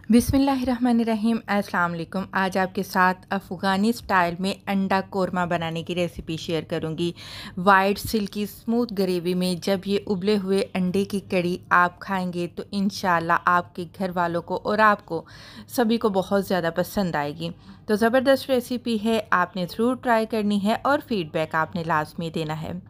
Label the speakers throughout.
Speaker 1: बिस्मिल्लाहिर्रहमानिर्रहीम। अस्सलाम वालेकुम। आज आपके साथ अफ़गानी स्टाइल में अंडा कोरमा बनाने की रेसिपी शेयर करूंगी। वाइट सिल्की स्मूथ ग्रेवी में जब ये उबले हुए अंडे की कड़ी आप खाएंगे तो इंशाल्लाह आपके घर वालों को और आपको सभी को बहुत ज़्यादा पसंद आएगी। तो ज़बरदस्त रेसिपी है, आपने ज़रूर ट्राई करनी है और फीडबैक आपने लाजमी देना है।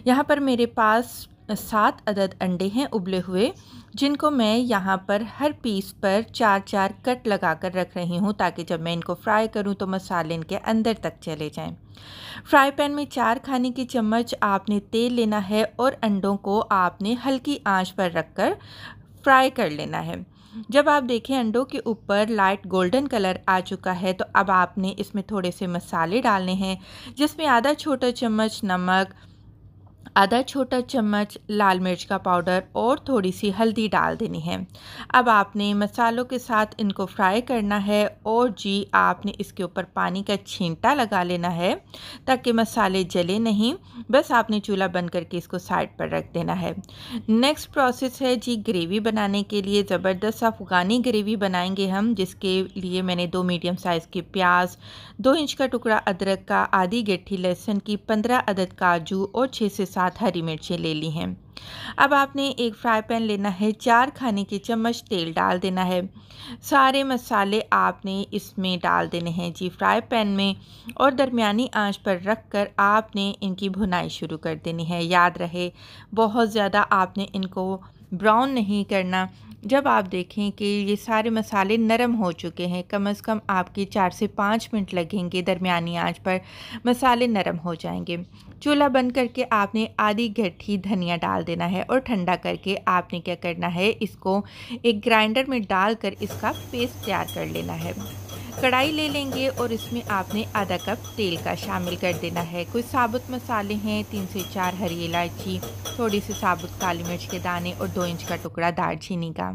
Speaker 1: यहाँ पर मेरे पास 7 अदद अंडे हैं उबले हुए, जिनको मैं यहाँ पर हर पीस पर 4-4 कट लगा कर रख रही हूँ ताकि जब मैं इनको फ्राई करूँ तो मसाले इनके अंदर तक चले जाएं। फ्राई पैन में 4 खाने की चम्मच आपने तेल लेना है और अंडों को आपने हल्की आंच पर रखकर फ्राई कर लेना है। जब आप देखें अंडों के ऊपर लाइट गोल्डन कलर आ चुका है तो अब आपने इसमें थोड़े से मसाले डालने हैं, जिसमें आधा छोटा चम्मच नमक, आधा छोटा चम्मच लाल मिर्च का पाउडर और थोड़ी सी हल्दी डाल देनी है। अब आपने मसालों के साथ इनको फ्राई करना है और जी आपने इसके ऊपर पानी का छींटा लगा लेना है ताकि मसाले जले नहीं। बस आपने चूल्हा बंद करके इसको साइड पर रख देना है। नेक्स्ट प्रोसेस है जी ग्रेवी बनाने के लिए ज़बरदस्त अफ़गानी ग्रेवी बनाएंगे हम, जिसके लिए मैंने 2 मीडियम साइज़ के प्याज, 2 इंच का टुकड़ा अदरक का, आधी गट्ठी लहसुन की, 15 अदद काजू और 6 से 7 हरी मिर्चें ले ली हैं। अब आपने एक फ्राई पैन लेना है, 4 खाने के चम्मच तेल डाल देना है। सारे मसाले आपने इसमें डाल देने हैं जी फ्राई पैन में और दरमियानी आंच पर रखकर आपने इनकी भुनाई शुरू कर देनी है। याद रहे बहुत ज़्यादा आपने इनको ब्राउन नहीं करना। जब आप देखें कि ये सारे मसाले नरम हो चुके हैं, कम से कम आपके 4 से 5 मिनट लगेंगे, दरमियानी आंच पर मसाले नरम हो जाएंगे। चूल्हा बंद करके आपने आधी गट्ठी धनिया डाल देना है और ठंडा करके आपने क्या करना है, इसको एक ग्राइंडर में डालकर इसका पेस्ट तैयार कर लेना है। कढ़ाई ले लेंगे और इसमें आपने आधा कप तेल का शामिल कर देना है। कुछ साबुत मसाले हैं, 3 से 4 हरी इलायची, थोड़ी सी साबुत काली मिर्च के दाने और 2 इंच का टुकड़ा दालचीनी का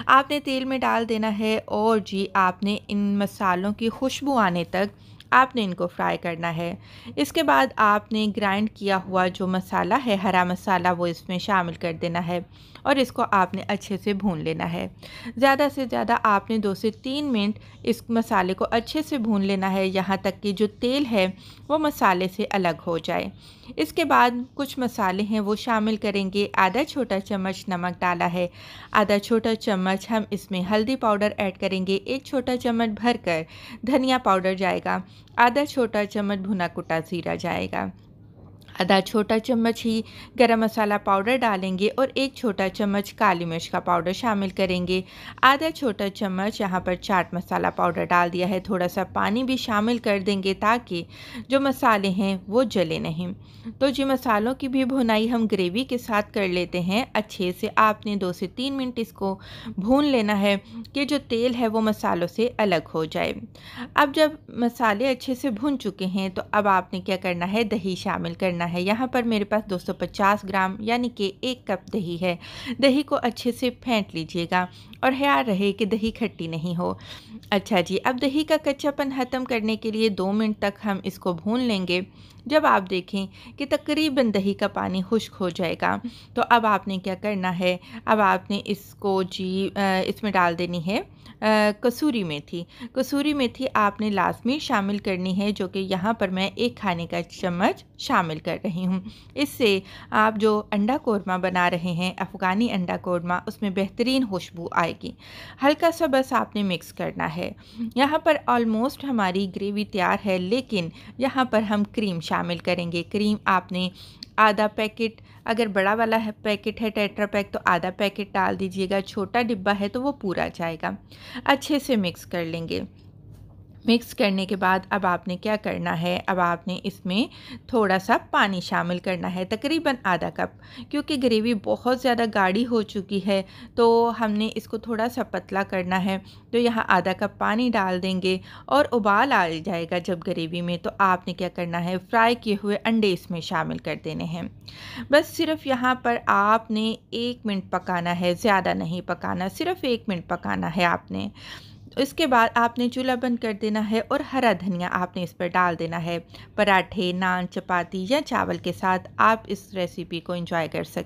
Speaker 1: आपने तेल में डाल देना है और जी आपने इन मसालों की खुशबू आने तक आपने इनको फ्राई करना है। इसके बाद आपने ग्राइंड किया हुआ जो मसाला है, हरा मसाला, वो इसमें शामिल कर देना है और इसको आपने अच्छे से भून लेना है। ज़्यादा से ज़्यादा आपने 2 से 3 मिनट इस मसाले को अच्छे से भून लेना है, यहाँ तक कि जो तेल है वो मसाले से अलग हो जाए। इसके बाद कुछ मसाले हैं वो शामिल करेंगे। आधा छोटा चम्मच नमक डाला है, आधा छोटा चम्मच हम इसमें हल्दी पाउडर ऐड करेंगे, 1 छोटा चम्मच भरकर धनिया पाउडर जाएगा, आधा छोटा चम्मच भुना कुटा ज़ीरा जाएगा, आधा छोटा चम्मच ही गरम मसाला पाउडर डालेंगे और 1 छोटा चम्मच काली मिर्च का पाउडर शामिल करेंगे। आधा छोटा चम्मच यहाँ पर चाट मसाला पाउडर डाल दिया है। थोड़ा सा पानी भी शामिल कर देंगे ताकि जो मसाले हैं वो जले नहीं। तो जी मसालों की भी भुनाई हम ग्रेवी के साथ कर लेते हैं। अच्छे से आपने 2 से 3 मिनट इसको भून लेना है कि जो तेल है वो मसालों से अलग हो जाए। अब जब मसाले अच्छे से भुन चुके हैं तो अब आपने क्या करना है, दही शामिल करना है। यहाँ पर मेरे पास 250 ग्राम यानी कि 1 कप दही है। दही को अच्छे से फेंट लीजिएगा और ख्याल रहे कि दही खट्टी नहीं हो। अच्छा जी, अब दही का कच्चापन ख़त्म करने के लिए 2 मिनट तक हम इसको भून लेंगे। जब आप देखें कि तकरीबन दही का पानी खुश्क हो जाएगा तो अब आपने क्या करना है, अब आपने इसको जी इसमें डाल देनी है कसूरी मेथी। कसूरी मेथी आपने लाजमी शामिल करनी है, जो कि यहाँ पर मैं 1 खाने का चम्मच शामिल कर रही हूँ। इससे आप जो अंडा कोरमा बना रहे हैं, अफ़गानी अंडा कोरमा, उसमें बेहतरीन खुशबू आएगी। हल्का सा बस आपने मिक्स करना है। यहाँ पर ऑलमोस्ट हमारी ग्रेवी तैयार है, लेकिन यहाँ पर हम क्रीम शामिल करेंगे। क्रीम आपने आधा पैकेट, अगर बड़ा वाला है पैकेट है टेट्रा पैक तो आधा पैकेट डाल दीजिएगा, छोटा डिब्बा है तो वो पूरा जाएगा। अच्छे से मिक्स कर लेंगे। मिक्स करने के बाद अब आपने क्या करना है, अब आपने इसमें थोड़ा सा पानी शामिल करना है, तकरीबन आधा कप, क्योंकि ग्रेवी बहुत ज़्यादा गाढ़ी हो चुकी है तो हमने इसको थोड़ा सा पतला करना है। तो यहाँ आधा कप पानी डाल देंगे और उबाल आ जाएगा जब ग्रेवी में, तो आपने क्या करना है, फ्राई किए हुए अंडे इसमें शामिल कर देने हैं। बस सिर्फ यहाँ पर आपने 1 मिनट पकाना है, ज़्यादा नहीं पकाना, सिर्फ 1 मिनट पकाना है आपने। इसके बाद आपने चूल्हा बंद कर देना है और हरा धनिया आपने इस पर डाल देना है। पराठे, नान, चपाती या चावल के साथ आप इस रेसिपी को एंजॉय कर सकते हैं।